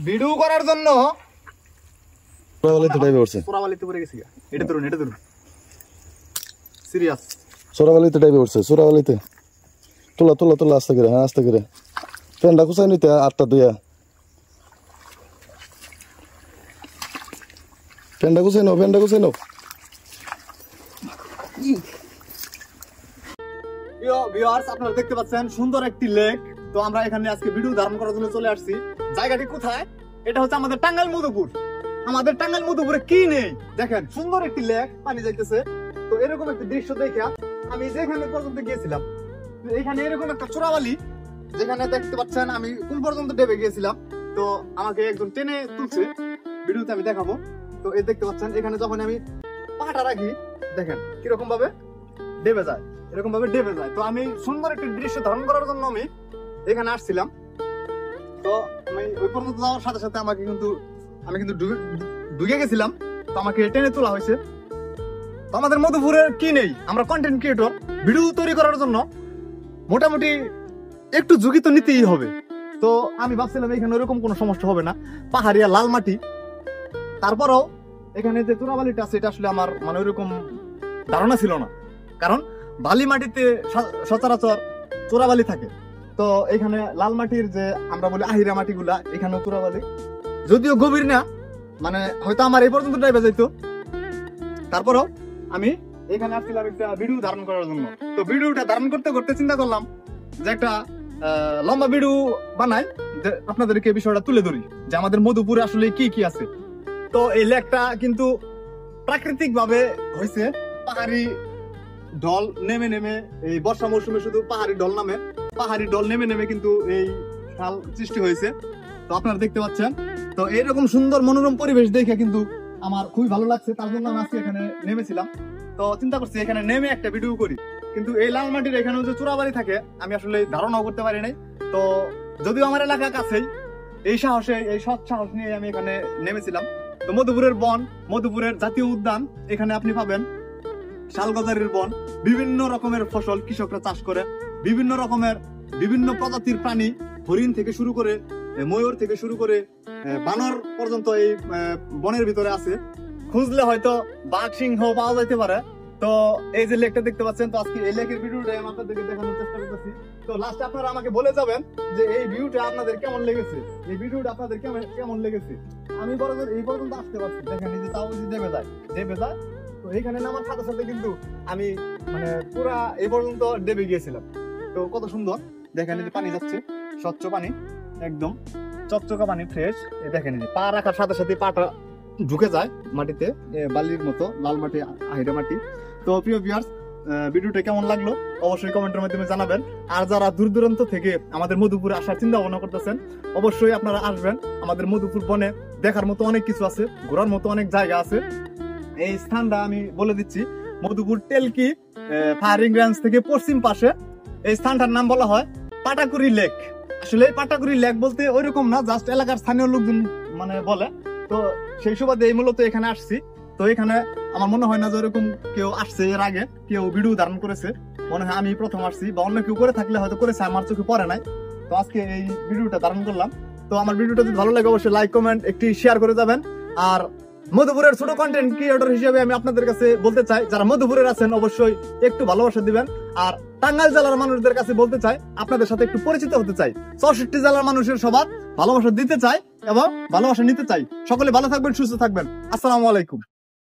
Video করার জন্য সোরাবালিতে টাইপে উঠছে। সোরাবালিতে পড়ে গেছি। এটা ধরুন সিরিয়াস সোরাবালিতে টাইপে উঠছে। সোরাবালিতে তোলা তোলা তোলা আস্তে করে, হ্যাঁ আস্তে করে। ফ্যানটা কুচাই নিতে 8টা দুইয়া, ফ্যানটা কুচাই নাও, ফ্যানটা কুচাই নাও। ভিউয়ার্স আপনারা দেখতে পাচ্ছেন সুন্দর একটি লেক। তো আমরা এখানে আজকে ভিডিও ধারণ করার জন্য চলে আসছি। জায়গাটি কোথায়? এটা হচ্ছে আমাদের টাঙ্গাইল মধুপুর। আমাদের টাঙ্গাইল মধুপুরে কি নেই দেখেন, সুন্দর একটি লেক, পানি যাইতেছে। তো এরকম একটি দৃশ্য দেখে আমি যেখানে পর্যন্ত গিয়েছিলাম, এখানে এরকম একটা চোরাবালি যেখানে দেখতে পাচ্ছেন আমি কোন পর্যন্ত ডেবে গিয়েছিলাম। তো আমাকে একজন টেনে তুলছে, ভিডিওতে আমি দেখাবো। তো এই দেখতে পাচ্ছেন এখানে যখন আমি পাটা রাখি দেখেন কিরকম ভাবে ডেবে যায়, এরকম ভাবে ডেবে যায়। তো আমি সুন্দর একটি দৃশ্য ধারণ করার জন্য আমি এখানে আসছিলাম। তো আমি ওই পর্যন্ত যাওয়ার সাথে সাথে আমি কিন্তু ঢুকে গেছিলাম। তো আমাকে টেনে তোলা হয়েছে। তো আমাদের মধুপুরে কি নেই? আমরা কন্টেন্ট ক্রিয়েটর, ভিডিও তৈরি করার জন্য মোটামুটি একটু ঝুঁকি তো নিতেই হবে। তো আমি ভাবছিলাম এখানে ওরকম কোনো সমস্যা হবে না, পাহাড়িয়া লাল মাটি। তারপরেও এখানে যে চোরাবালিটা আছে এটা আসলে আমার মানে ওইরকম ধারণা ছিল না, কারণ বালি মাটিতে সচরাচর চোরাবালি থাকে। তো এখানে লাল মাটির যে আমরা বলি আহিরা মাটিগুলা, এখানেও চোরাবালি, যদিও গভীর না, মানে হয়তো আমার এই পর্যন্ত ড্রাইভে যাইতো। তারপরেও আমি এখানে আসছিলাম একটা ভিডিও ধারণ করার জন্য। তো ভিডিওটা ধারণ করতে করতে চিন্তা করলাম যে একটা লম্বা ভিডিও বানাই, আপনাদেরকে বিষয়টা তুলে ধরি যে আমাদের মধুপুরে আসলে কি কি আছে। তো এই লেকটা কিন্তু প্রাকৃতিক ভাবে হয়েছে। পাহাড়ি ঢল নেমে নেমে, এই বর্ষা মৌসুমে শুধু পাহাড়ি ঢল নামে, পাহাড়ি ঢল নেমে নেমে কিন্তু এই খাল সৃষ্টি হয়েছে। তো আপনারা দেখতে পাচ্ছেন। তো এরকম সুন্দর মনোরম পরিবেশ দেখে কিন্তু আমার খুবই ভালো লাগছে, তার জন্য আমি আজকে এখানে নেমেছিলাম। তো চিন্তা করছি এখানে নেমে একটা ভিডিও করি। কিন্তু এই লাল মাটির এখানে যে চোরাবালি থাকে আমি আসলে ধারণাও করতে পারি নাই। তো যদিও আমার এলাকার কাছেই, এই সাহসে, এই সৎ সাহস নিয়ে আমি এখানে নেমেছিলাম। তো মধুপুরের বন, মধুপুরের জাতীয় উদ্যান, এখানে আপনি পাবেন শালগজারির বন, বিভিন্ন রকমের ফসল কৃষকরা চাষ করে, বিভিন্ন রকমের বিভিন্ন প্রজাতির প্রাণী, হরিণ থেকে শুরু করে ময়ূর থেকে শুরু করে বানর পর্যন্ত এই বনের ভিতরে আছে। খুঁজলে হয়তো বাঘ সিংহ পাওয়া যাইতে পারে। তো এই যে লেকটা দেখতে পাচ্ছেন, তো আজকে এই লেকের ভিডিওটা আমি আপনাদেরকে দেখানোর চেষ্টা করতেছি। তো লাস্টে আপনারা আমাকে বলে যাবেন যে এই ভিউটা আপনাদের কেমন লেগেছে, এই ভিডিওটা আপনাদের কেমন লেগেছে। আমি বরাবর এই পর্যন্ত আসতে পারছি, দেখেন এই যে তাও দেবে যায়। তো এইখানে নামার সাথে সাথে কিন্তু আমি মানে পুরা এই পর্যন্ত ডেবে গিয়েছিলাম। তো কত সুন্দর দেখেন, এই যে পানি যাচ্ছে, স্বচ্ছ পানি, একদম চকচকা পানি, ফ্রেশ। দেখেন এই যে পা রাখার সাথে সাথে পাটা ঢুকে যায় মাটিতে, বালির মতো, লাল মাটি, আহিরা মাটি। তো প্রিয় ভিউয়ার্স, ভিডিওটা কেমন লাগলো অবশ্যই কমেন্টের মাধ্যমে জানাবেন। আর যারা দূর দূরান্ত থেকে আমাদের মধুপুরে আসার চিন্তা ভাবনা করতেছেন, অবশ্যই আপনারা আসবেন। আমাদের মধুপুর বনে দেখার মতো অনেক কিছু আছে, ঘোরার মতো অনেক জায়গা আছে। এই স্থানটা আমি বলে দিচ্ছি, মধুপুর টেলকি ফায়ারিং রেঞ্জ থেকে পশ্চিম পাশে এই স্থানটার নাম বলা হয় পাটাকুড়ি লেক। আসলে পাটাকুড়ি লেক বলতে ওইরকম না, জাস্ট এলাকার স্থানীয় লোকজন মানে বলে। তো সেই সুবাদে এই মূলত এখানে আসছি। তো এখানে আমার মনে হয় না যে ওরকম কেউ আসছে এর আগে, কেউ ভিডিও ধারণ করেছে। মনে হয় আমি প্রথম আসছি, বা অন্য কেউ করে থাকলে হয়তো করেছে, আমার চোখে পড়ে নাই। তো আজকে এই ভিডিওটা ধারণ করলাম। তো আমার ভিডিওটা যদি ভালো লাগে অবশ্যই লাইক কমেন্ট একটি শেয়ার করে যাবেন। আর মধুপুরের ছোট কন্টেন্ট ক্রিয়েটর হিসেবে আমি আপনাদের কাছে বলতে চাই, যারা মধুপুরের আছেন অবশ্যই একটু ভালোবাসা দিবেন। আর টাঙ্গাইল জেলার মানুষদের কাছে বলতে চাই, আপনাদের সাথে একটু পরিচিত হতে চাই। 64 জেলার মানুষের সবার ভালোবাসা দিতে চাই এবং ভালোবাসা নিতে চাই। সকলে ভালো থাকবেন, সুস্থ থাকবেন। আসসালামু আলাইকুম।